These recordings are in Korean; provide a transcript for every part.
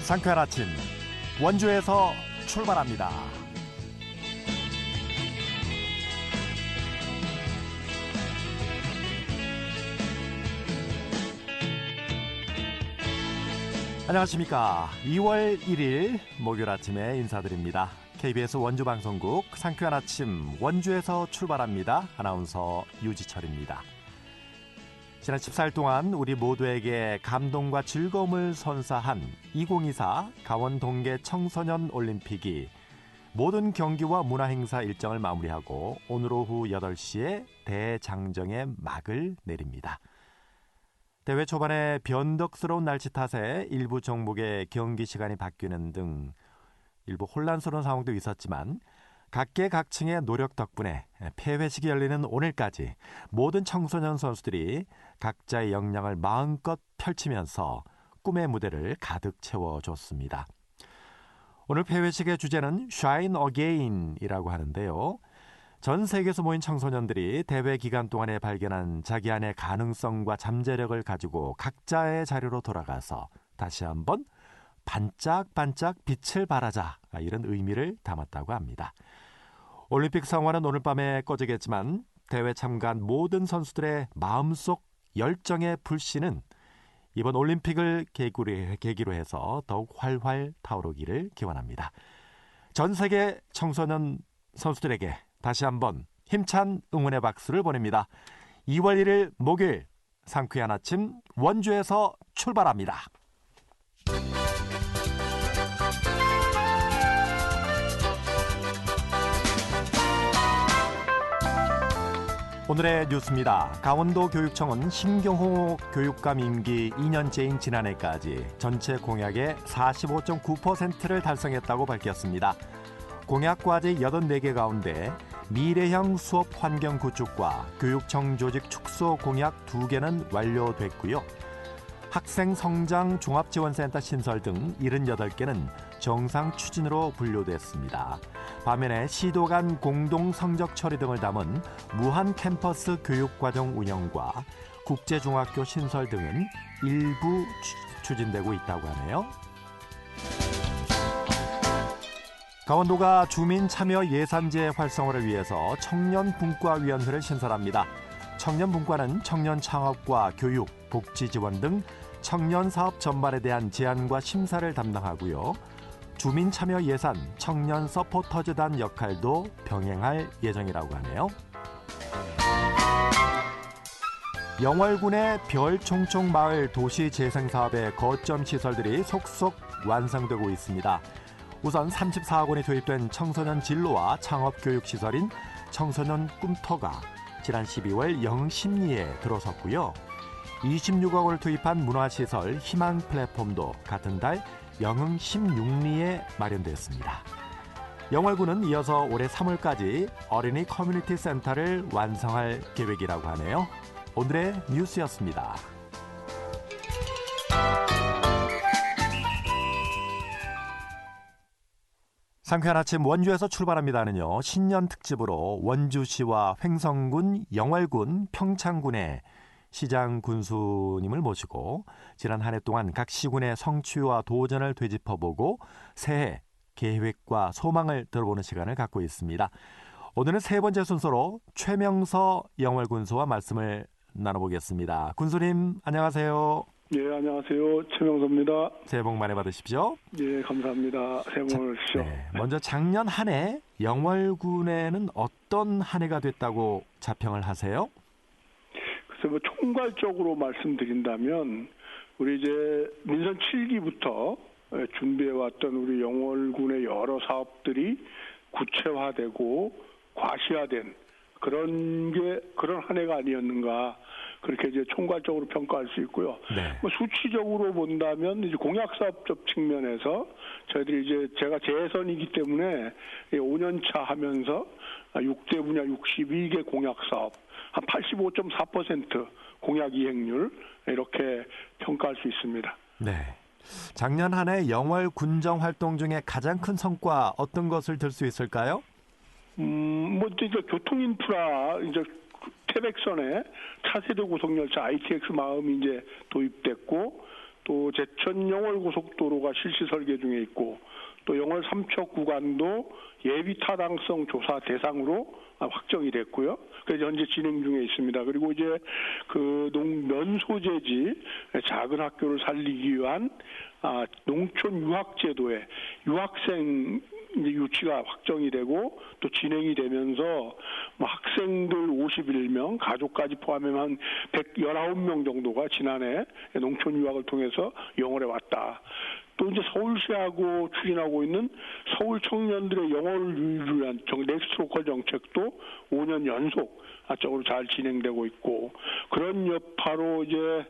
상쾌한 아침 원주에서 출발합니다. 안녕하십니까. 2월 1일 목요일 아침에 인사드립니다. KBS 원주방송국 상쾌한 아침 원주에서 출발합니다. 아나운서 유지철입니다. 지난 14일 동안 우리 모두에게 감동과 즐거움을 선사한 2024 강원동계 청소년 올림픽이 모든 경기와 문화행사 일정을 마무리하고 오늘 오후 8시에 대장정에 막을 내립니다. 대회 초반에 변덕스러운 날씨 탓에 일부 종목의 경기 시간이 바뀌는 등 일부 혼란스러운 상황도 있었지만 각계각층의 노력 덕분에 폐회식이 열리는 오늘까지 모든 청소년 선수들이 각자의 역량을 마음껏 펼치면서 꿈의 무대를 가득 채워줬습니다. 오늘 폐회식의 주제는 Shine Again이라고 하는데요. 전 세계에서 모인 청소년들이 대회 기간 동안에 발견한 자기 안의 가능성과 잠재력을 가지고 각자의 자리로 돌아가서 다시 한번 반짝반짝 빛을 발하자, 이런 의미를 담았다고 합니다. 올림픽 성화는 오늘 밤에 꺼지겠지만 대회 참가한 모든 선수들의 마음속 열정의 불씨는 이번 올림픽을 계기로 해서 더욱 활활 타오르기를 기원합니다. 전 세계 청소년 선수들에게 다시 한번 힘찬 응원의 박수를 보냅니다. 2월 1일 목요일 상쾌한 아침 원주에서 출발합니다. 오늘의 뉴스입니다. 강원도 교육청은 신경호 교육감 임기 2년째인 지난해까지 전체 공약의 45.9%를 달성했다고 밝혔습니다. 공약 과제 84개 가운데 미래형 수업 환경 구축과 교육청 조직 축소 공약 2개는 완료됐고요. 학생 성장 종합지원센터 신설 등 78개는 정상 추진으로 분류됐습니다. 반면에 시도 간 공동 성적 처리 등을 담은 무한 캠퍼스 교육과정 운영과 국제중학교 신설 등은 일부 추진되고 있다고 하네요. 강원도가 주민 참여 예산제 활성화를 위해서 청년분과위원회를 신설합니다. 청년분과는 청년 창업과 교육, 복지 지원 등 청년 사업 전반에 대한 제안과 심사를 담당하고요. 주민 참여 예산, 청년 서포터즈단 역할도 병행할 예정이라고 하네요. 영월군의 별총총 마을 도시 재생 사업의 거점 시설들이 속속 완성되고 있습니다. 우선 34억 원이 투입된 청소년 진로와 창업교육시설인 청소년 꿈터가 지난 12월 영심리에 들어섰고요. 26억 원을 투입한 문화시설 희망 플랫폼도 같은 달 영흥 16리에 마련됐습니다. 영월군은 이어서 올해 3월까지 어린이 커뮤니티 센터를 완성할 계획이라고 하네요. 오늘의 뉴스였습니다. 상쾌한 아침 원주에서 출발합니다는요. 신년 특집으로 원주시와 횡성군, 영월군, 평창군의 시장 군수님을 모시고 지난 한 해 동안 각 시군의 성취와 도전을 되짚어보고 새해 계획과 소망을 들어보는 시간을 갖고 있습니다. 오늘은 세 번째 순서로 최명서 영월군수와 말씀을 나눠보겠습니다. 군수님 안녕하세요. 예, 안녕하세요. 최명서입니다. 새해 복 많이 받으십시오. 예, 감사합니다. 새해 복 많이 받으십시오. 네, 먼저 작년 한 해 영월군에는 어떤 한 해가 됐다고 자평을 하세요? 그래서 뭐 총괄적으로 말씀드린다면 우리 이제 민선 7기부터 준비해왔던 우리 영월군의 여러 사업들이 구체화되고 과시화된 그런 한 해가 아니었는가, 그렇게 이제 총괄적으로 평가할 수 있고요. 네. 뭐 수치적으로 본다면 이제 공약사업적 측면에서 저희들이 이제 제가 재선이기 때문에 5년차 하면서 6대 분야 62개 공약사업 한 85.4% 공약 이행률, 이렇게 평가할 수 있습니다. 네. 작년 한 해 영월 군정 활동 중에 가장 큰 성과 어떤 것을 들 수 있을까요? 뭐 이제 교통 인프라, 이제 태백선에 차세대 고속열차 ITX 마음이 이제 도입됐고, 또 제천 영월 고속도로가 실시 설계 중에 있고 또 영월 삼척 구간도 예비 타당성 조사 대상으로 확정이 됐고요. 그래서 현재 진행 중에 있습니다. 그리고 이제 그 농면 소재지 작은 학교를 살리기 위한 농촌 유학 제도에 유학생 유치가 확정이 되고 또 진행이 되면서 뭐 학생들 51명, 가족까지 포함하면 한 119명 정도가 지난해 농촌 유학을 통해서 영월에 왔다. 또 이제 서울시하고 추진하고 있는 서울 청년들의 영어를 위한 넥스트 로컬 정책도 5년 연속적으로 잘 진행되고 있고 그런 여파로 이제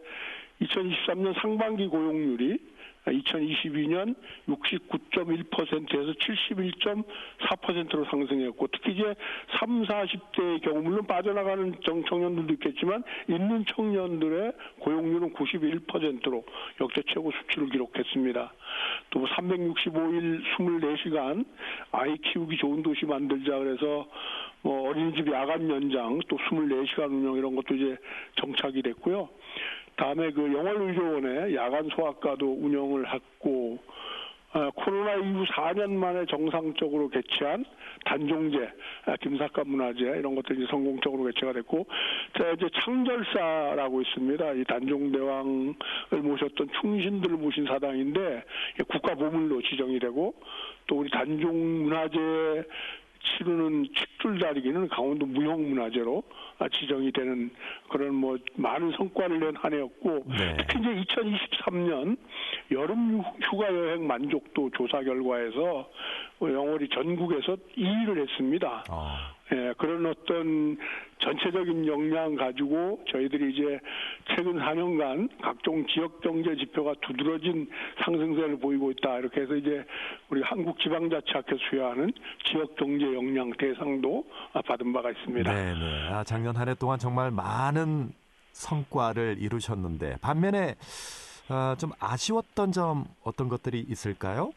2023년 상반기 고용률이 2022년 69.1%에서 71.4%로 상승했고 특히 이제 30, 40대의 경우 물론 빠져나가는 청년들도 있겠지만 있는 청년들의 고용률은 91%로 역대 최고 수치를 기록했습니다. 또 365일 24시간 아이 키우기 좋은 도시 만들자 그래서 뭐 어린이집 야간 연장 또 24시간 운영 이런 것도 이제 정착이 됐고요. 다음에 그 영월의료원에 야간 소아과도 운영을 했고 코로나 이후 4년 만에 정상적으로 개최한 단종제, 김삿갓 문화제 이런 것들이 이제 성공적으로 개최가 됐고 자 이제 창절사라고 있습니다. 이 단종대왕을 모셨던 충신들을 모신 사당인데 국가 보물로 지정이 되고 또 우리 단종 문화제 치르는 칡줄다리기는 강원도 무형문화재로 지정이 되는 그런 뭐 많은 성과를 낸 한 해였고 네. 특히 이제 2023년 여름 휴가 여행 만족도 조사 결과에서 영월이 전국에서 2위를 했습니다. 예, 그런 어떤 전체적인 역량 가지고 저희들이 이제 최근 4년간 각종 지역 경제 지표가 두드러진 상승세를 보이고 있다. 이렇게 해서 이제 우리 한국지방자치학회 수여하는 지역 경제 역량 대상도 받은 바가 있습니다. 네네. 작년 한 해 동안 정말 많은 성과를 이루셨는데 반면에 좀 아쉬웠던 점 어떤 것들이 있을까요?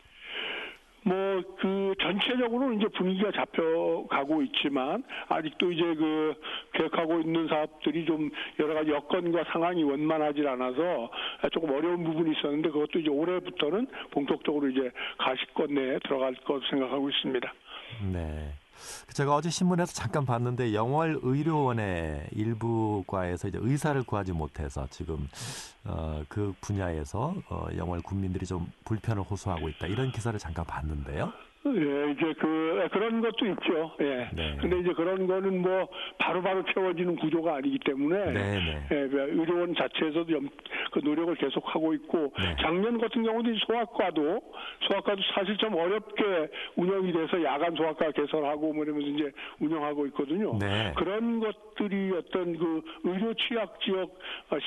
뭐 그 전체적으로 이제 분위기가 잡혀가고 있지만 아직도 이제 그 계획하고 있는 사업들이 좀 여러 가지 여건과 상황이 원만하지 않아서 조금 어려운 부분이 있었는데 그것도 이제 올해부터는 본격적으로 이제 가시권 내에 들어갈 것으로 생각하고 있습니다. 네. 제가 어제 신문에서 잠깐 봤는데 영월 의료원의 일부 과에서 이제 의사를 구하지 못해서 지금 그 분야에서 영월 군민들이 좀 불편을 호소하고 있다. 이런 기사를 잠깐 봤는데요. 예, 이제 그런 것도 있죠. 예. 네. 근데 이제 그런 거는 뭐 바로바로 채워지는 구조가 아니기 때문에 네네. 예, 의료원 자체에서도 그 노력을 계속하고 있고 네. 작년 같은 경우도 소아과도 사실 좀 어렵게 운영이 돼서 야간 소아과 개설하고 뭐 이러면서 이제 운영하고 있거든요. 네. 그런 것들이 어떤 그 의료 취약 지역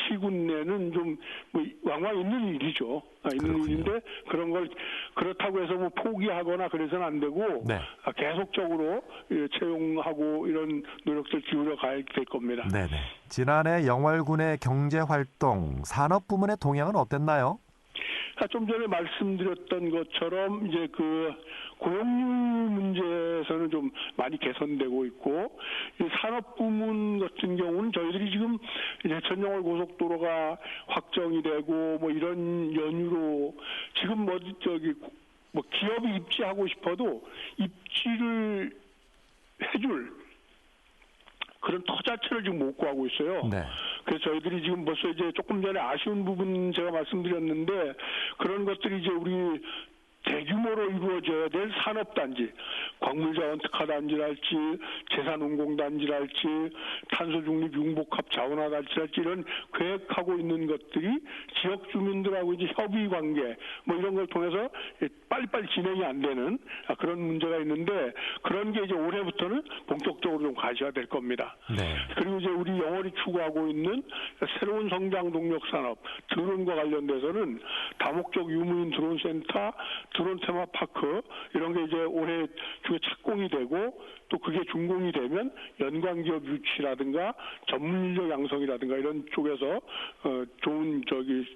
시군 내는 좀 뭐 왕왕 있는 일이죠. 있는 그렇군요. 일인데 그런 걸 그렇다고 해서 뭐 포기하거나 그래서는 안 되고 네. 계속적으로 채용하고 이런 노력들 기울여 가야 될 겁니다. 네네. 지난해 영월군의 경제활동, 산업부문의 동향은 어땠나요? 좀 전에 말씀드렸던 것처럼 이제 그 고용률 문제에서는 좀 많이 개선되고 있고 이 산업 부문 같은 경우는 저희들이 지금 제천 영월 고속도로가 확정이 되고 뭐 이런 연유로 지금 뭐 기업이 입지하고 싶어도 입지를 해줄 그런 터 자체를 지금 못 구하고 있어요. 네. 그래서 저희들이 지금 벌써 이제 조금 전에 아쉬운 부분 제가 말씀드렸는데 그런 것들이 이제 우리 대규모로 이루어져야 될 산업단지, 광물자원 특화단지랄지, 재산운공단지랄지, 탄소중립 융복합 자원화단지랄지 이런 계획하고 있는 것들이 지역 주민들하고 이제 협의관계 뭐 이런 걸 통해서 빨리빨리 진행이 안 되는 그런 문제가 있는데 그런 게 이제 올해부터는 본격적으로 좀 가셔야 될 겁니다. 네. 그리고 이제 우리 영월이 추구하고 있는 새로운 성장 동력 산업 드론과 관련돼서는 다목적 유무인 드론센터, 드론 테마파크 이런 게 이제 올해 중에 착공이 되고 또 그게 준공이 되면 연관기업 유치라든가 전문인력 양성이라든가 이런 쪽에서 좋은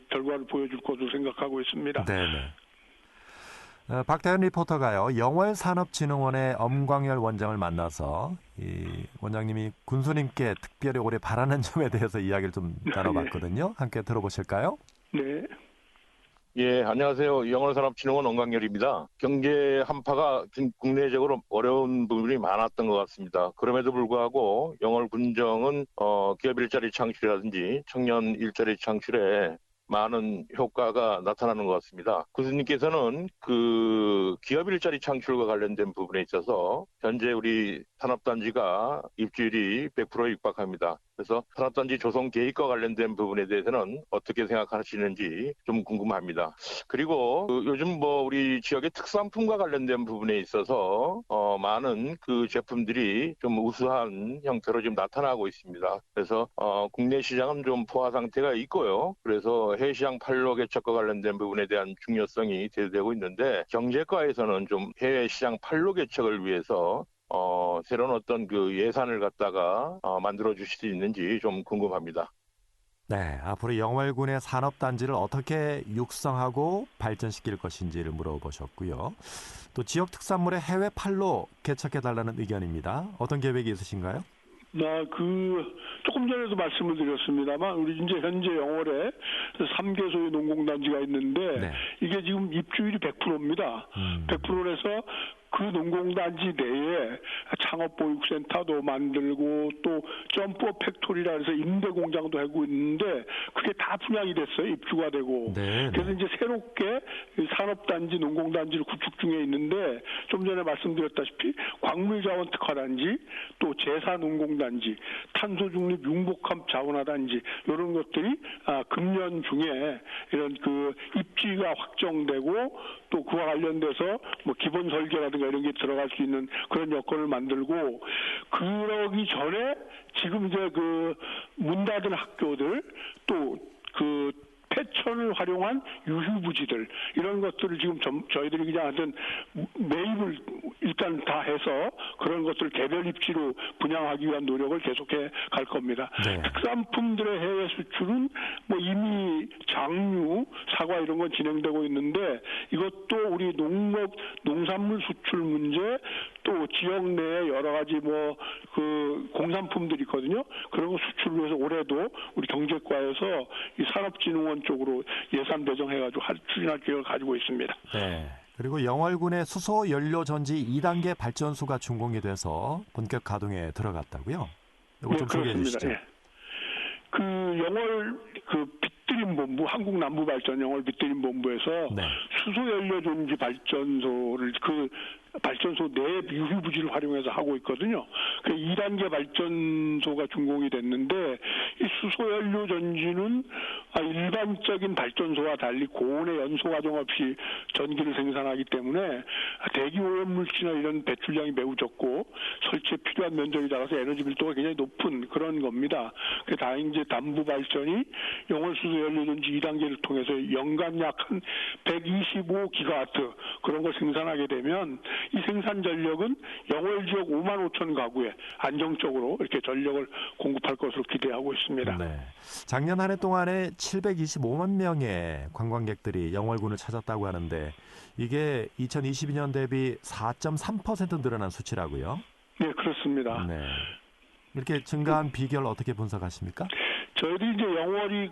결과를 보여줄 것으로 생각하고 있습니다. 네네. 박태현 리포터가요. 영월산업진흥원의 엄광열 원장을 만나서 이 원장님이 군수님께 특별히 올해 바라는 점에 대해서 이야기를 좀 나눠봤거든요. 함께 들어보실까요? 네. 예, 안녕하세요. 영월산업진흥원 원광열입니다. 경제 한파가 국내적으로 어려운 부분이 많았던 것 같습니다. 그럼에도 불구하고 영월 군정은 기업 일자리 창출이라든지 청년 일자리 창출에 많은 효과가 나타나는 것 같습니다. 교수님께서는 그 기업 일자리 창출과 관련된 부분에 있어서 현재 우리 산업단지가 입주율이 100%에 육박합니다. 그래서 산업단지 조성 계획과 관련된 부분에 대해서는 어떻게 생각하시는지 좀 궁금합니다. 그리고 요즘 우리 지역의 특산품과 관련된 부분에 있어서 많은 그 제품들이 좀 우수한 형태로 지금 나타나고 있습니다. 그래서 국내 시장은 좀 포화 상태가 있고요. 그래서 해외 시장 판로 개척과 관련된 부분에 대한 중요성이 대두되고 있는데 경제과에서는 좀 해외 시장 판로 개척을 위해서 새로운 어떤 그 예산을 갖다가 만들어 주실 수 있는지 좀 궁금합니다. 네, 앞으로 영월군의 산업단지를 어떻게 육성하고 발전시킬 것인지를 물어보셨고요. 또 지역 특산물의 해외 판로 개척해달라는 의견입니다. 어떤 계획이 있으신가요? 조금 전에도 말씀을 드렸습니다만, 우리 이제 현재 영월에 3개소의 농공단지가 있는데, 네. 이게 지금 입주율이 100%입니다. 100%라서 그 농공단지 내에 창업보육센터도 만들고 또 점프업 팩토리라 해서 임대 공장도 하고 있는데 그게 다 분양이 됐어요. 입주가 되고. 네, 그래서 이제 새롭게 산업단지, 농공단지를 구축 중에 있는데 좀 전에 말씀드렸다시피 광물자원 특화단지, 또 제사농공단지, 탄소중립 융복합 자원화단지 이런 것들이 금년 중에 이런 그 입지가 확정되고 또 그와 관련돼서 기본 설계라든가 이런 게 들어갈 수 있는 그런 여건을 만들고, 그러기 전에 지금 이제 그 문 닫은 학교들 또 그 폐천을 활용한 유휴부지들 이런 것들을 지금 저희들이 그냥 하여튼 매입을 일단 다 해서 그런 것들을 개별 입지로 분양하기 위한 노력을 계속해 갈 겁니다. 네. 특산품들의 해외 수출은 이미 장류, 사과 이런 건 진행되고 있는데 이것도 우리 농산물 수출 문제 또 지역 내에 여러 가지 그 공산품들이 있거든요. 그런 거 수출을 위해서 올해도 우리 경제과에서 이 산업진흥원 쪽으로 예산 배정해가지고 추진할 계획을 가지고 있습니다. 네. 그리고 영월군의 수소 연료 전지 2단계 발전소가 준공이 돼서 본격 가동에 들어갔다고요? 이거 좀 소개해 주시죠. 예. 그 영월 그 빗드림본부 한국남부발전 영월 빗드림본부에서 네. 수소연료 전지 발전소를 그 발전소 내 유휴부지를 활용해서 하고 있거든요. 그 2단계 발전소가 준공이 됐는데 이 수소연료 전지는 일반적인 발전소와 달리 고온의 연소 과정 없이 전기를 생산하기 때문에 대기 오염물질이나 이런 배출량이 매우 적고 설치에 필요한 면적이 작아서 에너지 밀도가 굉장히 높은 그런 겁니다. 그 다행히 이제 담부 발전이 영월 수소연료 전지 2단계를 통해서 연간 약 한 125기가와트 그런 걸 생산하게 되면 이 생산 전력은 영월 지역 5만 5천 가구에 안정적으로 이렇게 전력을 공급할 것으로 기대하고 있습니다. 네. 작년 한 해 동안에 725만 명의 관광객들이 영월군을 찾았다고 하는데 이게 2022년 대비 4.3% 늘어난 수치라고요? 네, 그렇습니다. 네. 이렇게 증가한 비결 어떻게 분석하십니까? 저희들이 이제 영월이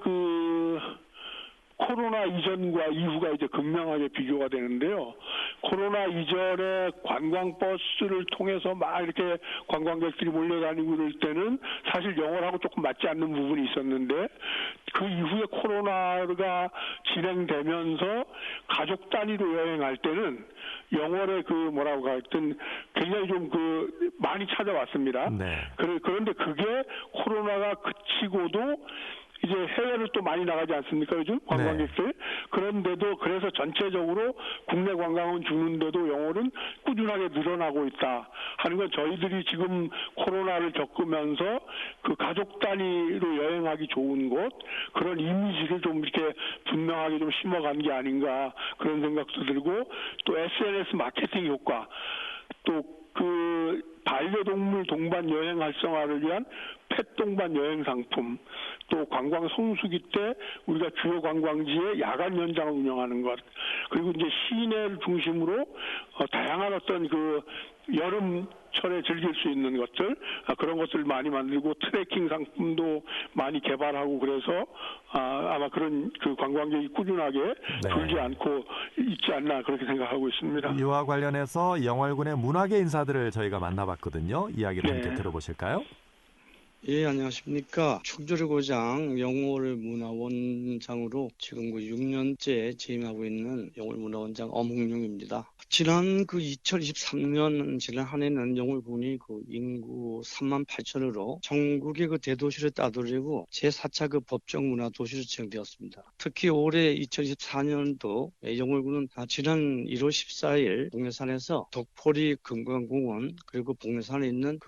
코로나 이전과 이후가 이제 극명하게 비교가 되는데요. 코로나 이전에 관광버스를 통해서 막 이렇게 관광객들이 몰려다니고 이럴 때는 사실 영월하고 조금 맞지 않는 부분이 있었는데 그 이후에 코로나가 진행되면서 가족 단위로 여행할 때는 영월에 하여튼 굉장히 좀 많이 찾아왔습니다. 네. 그런데 그게 코로나가 그치고도 이제 해외를 또 많이 나가지 않습니까, 요즘 관광객들? 네. 그런데도 그래서 전체적으로 국내 관광은 주는데도 영월은 꾸준하게 늘어나고 있다 하는 건 저희들이 지금 코로나를 겪으면서 그 가족 단위로 여행하기 좋은 곳 그런 이미지를 좀 이렇게 분명하게 좀 심어간 게 아닌가 그런 생각도 들고 또 SNS 마케팅 효과 또 반려동물 동반 여행 활성화를 위한 펫 동반 여행 상품, 또 관광 성수기 때 우리가 주요 관광지에 야간 연장을 운영하는 것, 그리고 이제 시내를 중심으로 다양한 어떤 여름 철에 즐길 수 있는 것들 그런 것들을 많이 만들고 트레킹 상품도 많이 개발하고 그래서 아마 그런 그 관광객이 꾸준하게 줄지 않고 있지 않나 그렇게 생각하고 있습니다. 이와 관련해서 영월군의 문화계 인사들을 저희가 만나봤거든요. 이야기를 함께 들어보실까요? 예, 안녕하십니까. 충주를 고장 영월문화원장으로 지금 6년째 재임하고 있는 영월문화원장 엄흥룡입니다. 지난 2023년 지난 한 해는 영월군이 인구 3만 8천으로 전국의 대도시를 따돌리고 제4차 법정 문화도시로 지정되었습니다. 특히 올해 2024년도 영월군은 지난 1월 14일 복례산에서 덕포리 금강공원 그리고 복례산에 있는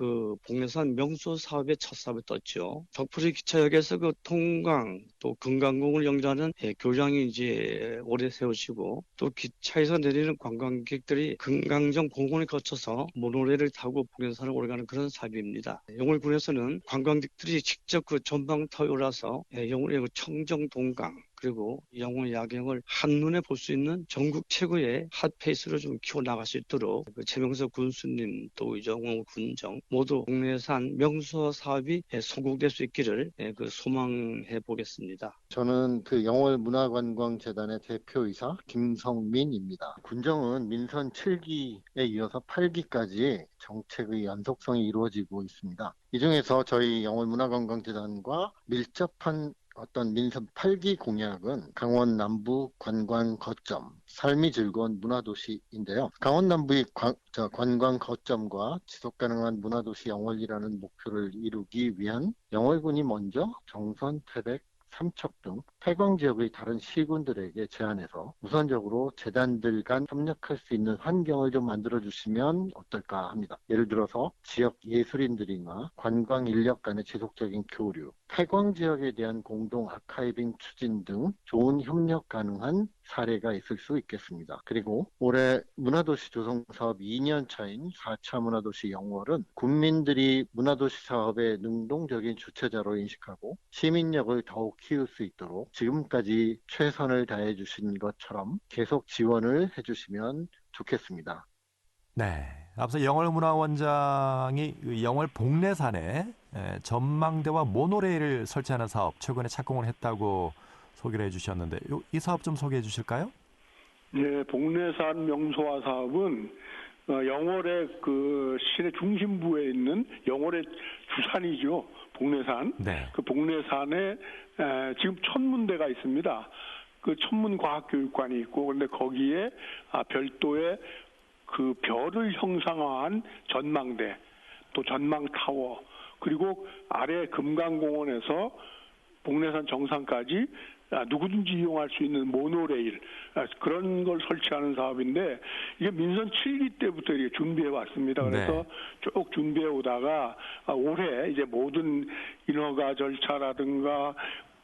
복례산 명소 사업의 첫 사업을 떴죠. 덕포리 기차역에서 통강 또 금강공을 연결하는 교량이 이제 올해 세워지고 또 기차에서 내리는 관광객들이 금강정 공원을 거쳐서 모노레일을 타고 복례산을 오르가는 그런 사업입니다. 영월군에서는 관광객들이 직접 전방터에 올라서 영월의 청정 동강 그리고 영월 야경을 한눈에 볼 수 있는 전국 최고의 핫페이스로 좀 키워나갈 수 있도록 최명석 군수님 또 영월 군정 모두 복례산 명소 사업이 성공될 수 있기를 소망해 보겠습니다. 저는 영월문화관광재단의 대표이사 김성민입니다. 군정은 민선 7기에 이어서 8기까지 정책의 연속성이 이루어지고 있습니다. 이 중에서 저희 영월문화관광재단과 밀접한 민선 8기 공약은 강원 남부 관광 거점, 삶이 즐거운 문화도시인데요. 강원 남부의 관광 거점과 지속가능한 문화도시 영월이라는 목표를 이루기 위한 영월군이 먼저 정선, 태백, 삼척 등 폐광 지역의 다른 시군들에게 제안해서 우선적으로 재단들 간 협력할 수 있는 환경을 좀 만들어주시면 어떨까 합니다. 예를 들어서 지역 예술인들이나 관광 인력 간의 지속적인 교류, 폐광 지역에 대한 공동 아카이빙 추진 등 좋은 협력 가능한 사례가 있을 수 있겠습니다. 그리고 올해 문화도시 조성 사업 2년 차인 4차 문화도시 영월은 국민들이 문화도시 사업의 능동적인 주체자로 인식하고 시민력을 더욱 키울 수 있도록 지금까지 최선을 다해 주신 것처럼 계속 지원을 해주시면 좋겠습니다. 네, 앞서 영월문화원장이 영월 복례산에 전망대와 모노레일을 설치하는 사업 최근에 착공을 했다고 소개를 해주셨는데 이 사업 좀 소개해 주실까요? 네, 복례산 명소화 사업은 영월의 시내 중심부에 있는 영월의 주산이죠. 복례산. 네. 그 복례산에 지금 천문대가 있습니다. 그 천문과학교육관이 있고 그런데 거기에 별도의 별을 형상화한 전망대, 또 전망타워, 그리고 아래 금강공원에서 복례산 정상까지 누구든지 이용할 수 있는 모노레일 그런 걸 설치하는 사업인데 이게 민선 7기 때부터 이렇게 준비해 왔습니다. 그래서 쭉 준비해 오다가 올해 이제 모든 인허가 절차라든가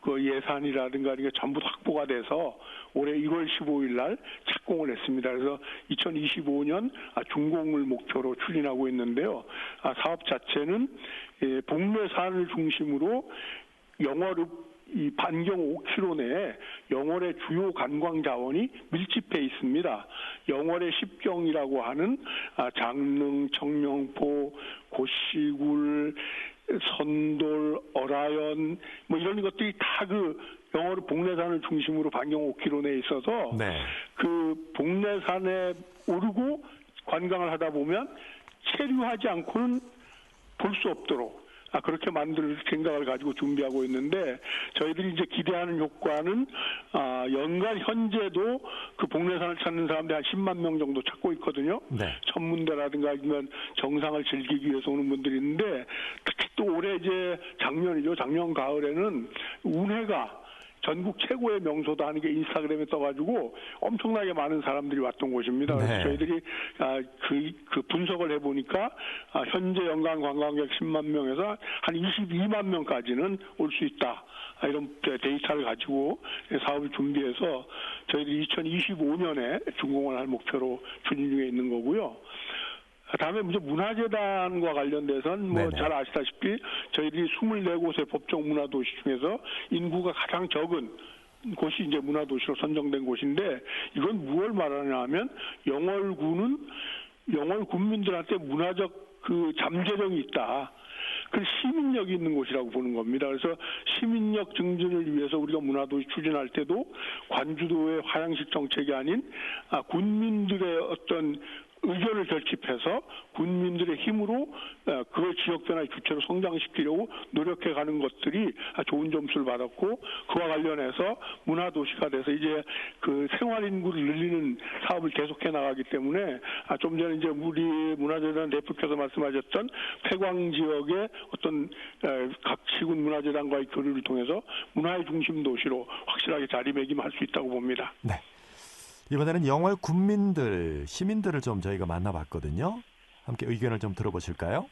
예산이라든가 이게 전부 확보가 돼서 올해 1월 15일 날 착공을 했습니다. 그래서 2025년 준공을 목표로 추진하고 있는데요. 사업 자체는 복례산을 중심으로 영월읍 이 반경 5km 내에 영월의 주요 관광 자원이 밀집해 있습니다. 영월의 십경이라고 하는 장릉, 청명포, 고시굴, 선돌, 어라연 이런 것들이 다 영월의 복례산을 중심으로 반경 5km 내에 있어서 그 복례산에 오르고 관광을 하다 보면 체류하지 않고는 볼 수 없도록 그렇게 만들 생각을 가지고 준비하고 있는데 저희들이 이제 기대하는 효과는 연간 현재도 그 복례산을 찾는 사람들이 한 10만 명 정도 찾고 있거든요. 천문대라든가 이런 정상을 즐기기 위해서 오는 분들이 있는데 특히 또 올해 이제 작년이죠. 작년 가을에는 운해가 전국 최고의 명소다 하는 게 인스타그램에 떠가지고 엄청나게 많은 사람들이 왔던 곳입니다. 그래서 저희들이 그 분석을 해보니까 현재 연간 관광객 10만 명에서 한 22만 명까지는 올 수 있다. 이런 데이터를 가지고 사업을 준비해서 저희들이 2025년에 준공을 할 목표로 추진 중에 있는 거고요. 다음에 이제 문화재단과 관련돼서는 잘 아시다시피 저희들이 24곳의 법정 문화도시 중에서 인구가 가장 적은 곳이 이제 문화도시로 선정된 곳인데 이건 무엇을 말하냐 하면 영월군은 영월 군민들한테 문화적 그 잠재력이 있다. 그 시민력이 있는 곳이라고 보는 겁니다. 그래서 시민력 증진을 위해서 우리가 문화도시 추진할 때도 관주도의 화양식 정책이 아닌 군민들의 어떤 의견을 결집해서 군민들의 힘으로 그 지역 변화의 주체로 성장시키려고 노력해가는 것들이 좋은 점수를 받았고, 그와 관련해서 문화도시가 돼서 이제 그 생활 인구를 늘리는 사업을 계속해 나가기 때문에 좀 전에 이제 우리 문화재단 대표께서 말씀하셨던 폐광 지역의 어떤 각 시군 문화재단과의 교류를 통해서 문화의 중심 도시로 확실하게 자리매김할 수 있다고 봅니다. 네. 이번에는 영월 군민들, 시민들을 좀 저희가 만나봤거든요. 함께 의견을 좀 들어보실까요?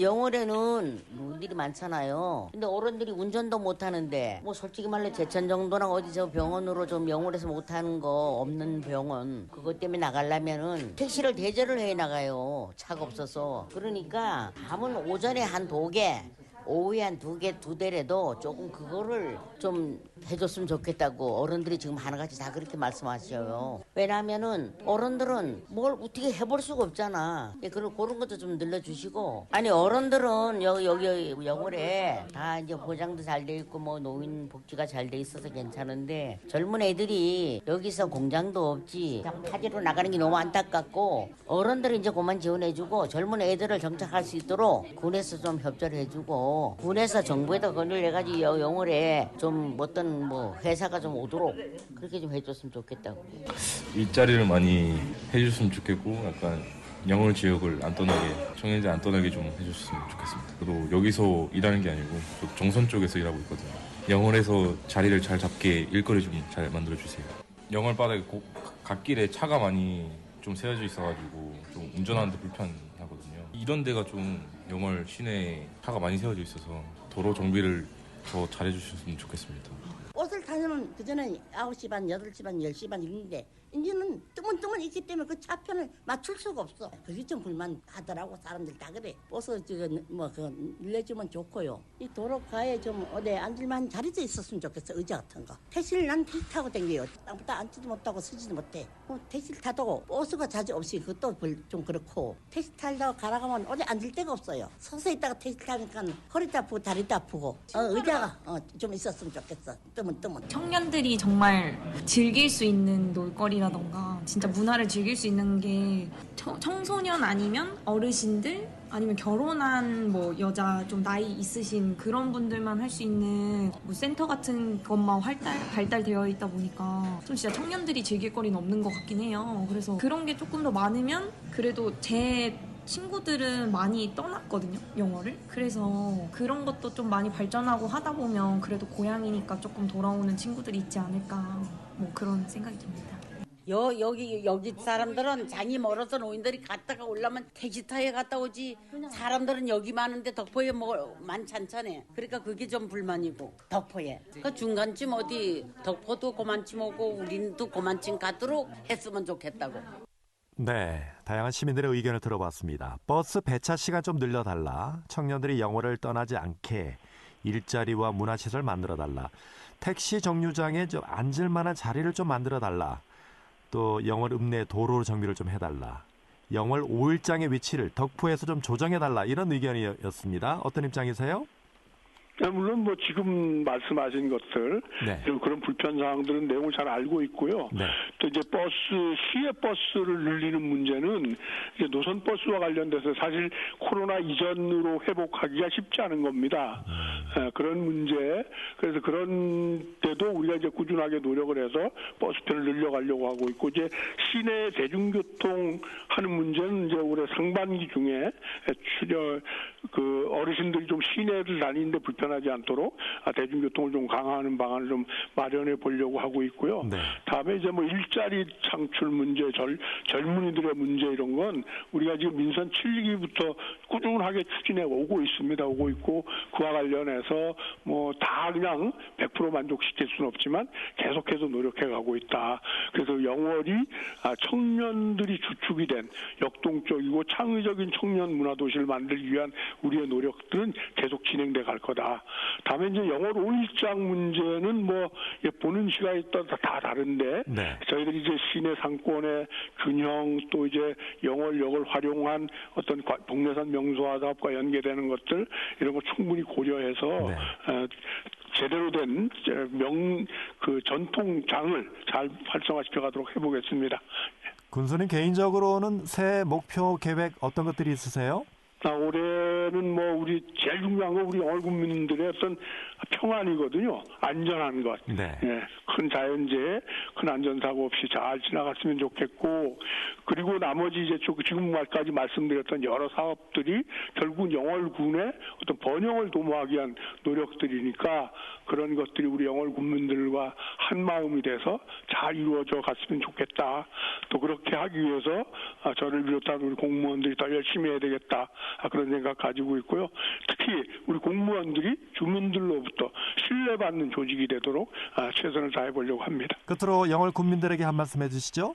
영월에는 분들이 많잖아요. 근데 어른들이 운전도 못하는데 뭐 솔직히 말로 제천 정도나 어디서 병원으로 좀 영월에서 못하는 거 없는 병원 그것 때문에 나가려면은 택시를 대절을 해 나가요. 차가 없어서. 그러니까 밤은 오전에 한 2개, 오후에 한 2개, 2대라도 조금 그거를 좀 해줬으면 좋겠다고 어른들이 지금 하나같이 다 그렇게 말씀하셔요. 왜냐하면은 어른들은 뭘 어떻게 해볼 수가 없잖아. 그런 것도 좀 늘려주시고. 아니 어른들은 여기 영월에 다 이제 보장도 잘 돼 있고 뭐 노인 복지가 잘 돼 있어서 괜찮은데 젊은 애들이 여기서 공장도 없지 그냥 타지로 나가는 게 너무 안타깝고, 어른들은 이제 그만 지원해주고 젊은 애들을 정착할 수 있도록 군에서 좀 협조를 해주고, 군에서 정부에다 건의를 해가지고 영월에 좀 어떤 뭐 회사가 좀 오도록 그렇게 좀 해줬으면 좋겠다고. 일자리를 많이 해줬으면 좋겠고, 약간 영월 지역을 안 떠나게, 청년들 안 떠나게 좀 해줬으면 좋겠습니다. 저도 여기서 일하는 게 아니고 저도 정선 쪽에서 일하고 있거든요. 영월에서 자리를 잘 잡게 일거리 좀 잘 만들어주세요. 영월 바닥에 갓길에 차가 많이 좀 세워져 있어가지고 좀 운전하는데 불편하거든요. 이런 데가 좀 영월 시내에 차가 많이 세워져 있어서 도로 정비를 더 잘해주셨으면 좋겠습니다. 버스를 타려면 그전에 9시 반, 8시 반, 10시 반 이랬는데 이제는 뜨문뜨문 있기 때문에 그 차편을 맞출 수가 없어. 그게 좀 불만하더라고. 사람들 다 그래. 버스 늘려주면 좋고요. 이 도로가에 좀 어디 앉을만 자리도 있었으면 좋겠어. 의자 같은 거. 택시를 난 택시 타고 댕겨요. 땅부터 앉지도 못하고 서지도 못해. 택시를 타도 버스가 자주 없이 그것도 좀 그렇고, 택시 타려고 가라가면 어디 앉을 데가 없어요. 서서 있다가 택시 타니까 허리도 아프고 다리도 아프고 의자가 좀 있었으면 좋겠어. 뜨문뜨문. 청년들이 정말 즐길 수 있는 놀거리라던가 진짜 문화를 즐길 수 있는 게 청소년 아니면 어르신들 아니면 결혼한 뭐 여자 좀 나이 있으신 그런 분들만 할 수 있는 뭐 센터 같은 것만 발달되어 있다 보니까 좀 진짜 청년들이 즐길 거리는 없는 것 같긴 해요. 그래서 그런 게 조금 더 많으면, 그래도 제 친구들은 많이 떠났거든요, 영어를. 그래서 그런 것도 좀 많이 발전하고 하다 보면 그래도 고향이니까 조금 돌아오는 친구들이 있지 않을까, 뭐 그런 생각이 듭니다. 여기 사람들은 장이 멀어서 노인들이 갔다가 올라면 택시타에 갔다 오지, 사람들은 여기 많은데 덕포에 뭐 많지 않잖아요. 그러니까 그게 좀 불만이고, 덕포에 그 중간쯤 어디 덕포도 그만쯤 오고 우린도 그만쯤 가도록 했으면 좋겠다고. 네, 다양한 시민들의 의견을 들어봤습니다. 버스 배차 시간 좀 늘려달라, 청년들이 영월을 떠나지 않게 일자리와 문화시설 만들어달라, 택시 정류장에 좀 앉을 만한 자리를 좀 만들어달라, 또 영월 읍내 도로 정비를 좀 해달라, 영월 5일장의 위치를 덕포에서 좀 조정해달라, 이런 의견이었습니다. 어떤 입장이세요? 물론 뭐 지금 말씀하신 것들, 네. 그런 불편 사항들은 내용을 잘 알고 있고요. 네. 또 이제 시외 버스를 늘리는 문제는 이제 노선 버스와 관련돼서 사실 코로나 이전으로 회복하기가 쉽지 않은 겁니다. 그런 문제, 그래서 그런 데도 우리가 이제 꾸준하게 노력을 해서 버스편을 늘려가려고 하고 있고, 이제 시내 대중교통 하는 문제는 이제 올해 상반기 중에 어르신들이 좀 시내를 다니는데 불편하지 않도록 대중교통을 좀 강화하는 방안을 좀 마련해 보려고 하고 있고요. 네. 다음에 이제 뭐 일자리 창출 문제, 젊은이들의 문제, 이런 건 우리가 지금 민선 7기부터 꾸준하게 추진해 오고 있습니다. 오고 있고, 그와 관련해서 뭐 다 그냥 100% 만족시킬 수는 없지만 계속해서 노력해 가고 있다. 그래서 영월이 청년들이 주축이 된 역동적이고 창의적인 청년 문화도시를 만들기 위한 우리의 노력들은 계속 진행돼 갈 거다. 다음에 이제 영월 5일장 문제는 뭐 보는 시각에 따라 다 다른데 네. 저희들이 이제 시내 상권의 균형 또 이제 영월역을 활용한 어떤 동래산 명소화 사업과 연계되는 것들 이런 거 충분히 고려해서 네. 제대로 된 그 전통장을 잘 활성화시켜 가도록 해보겠습니다. 군수님 개인적으로는 새해 목표 계획 어떤 것들이 있으세요? 올해는 뭐 우리 제일 중요한 건 우리 영월 국민들의 어떤 평안이거든요. 안전한 것. 네. 예, 큰 자연재해, 큰 안전사고 없이 잘 지나갔으면 좋겠고, 그리고 나머지 이제 지금까지 말씀드렸던 여러 사업들이 결국 영월군의 어떤 번영을 도모하기 위한 노력들이니까 그런 것들이 우리 영월 국민들과 한 마음이 돼서 잘 이루어져 갔으면 좋겠다. 또 그렇게 하기 위해서 저를 비롯한 우리 공무원들이 더 열심히 해야 되겠다. 그런 생각 가지고 있고요. 특히 우리 공무원들이 주민들로부터 신뢰받는 조직이 되도록 최선을 다해보려고 합니다. 끝으로 영월 국민들에게 한 말씀 해주시죠.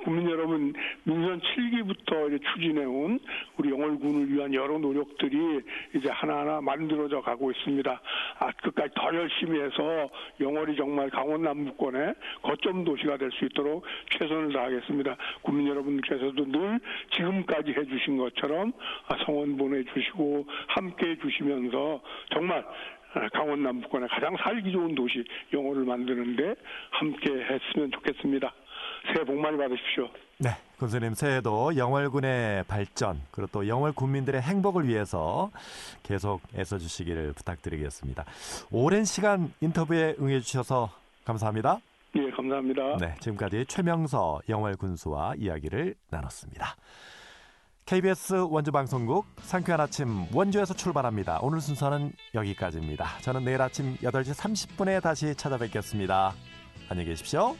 국민 여러분, 민선 7기부터 추진해온 우리 영월군을 위한 여러 노력들이 이제 하나하나 만들어져 가고 있습니다. 끝까지 더 열심히 해서 영월이 정말 강원 남부권의 거점 도시가 될 수 있도록 최선을 다하겠습니다. 국민 여러분께서도 늘 지금까지 해주신 것처럼 성원 보내주시고 함께해 주시면서 정말 강원 남부권의 가장 살기 좋은 도시 영월을 만드는데 함께 했으면 좋겠습니다. 새해 복 많이 받으십시오. 네, 군수님 새해도 영월군의 발전 그리고 또 영월 국민들의 행복을 위해서 계속 애써주시기를 부탁드리겠습니다. 오랜 시간 인터뷰에 응해주셔서 감사합니다. 예, 감사합니다. 네, 지금까지 최명서 영월 군수와 이야기를 나눴습니다. KBS 원주방송국 상쾌한 아침 원주에서 출발합니다. 오늘 순서는 여기까지입니다. 저는 내일 아침 8시 30분에 다시 찾아뵙겠습니다. 안녕히 계십시오.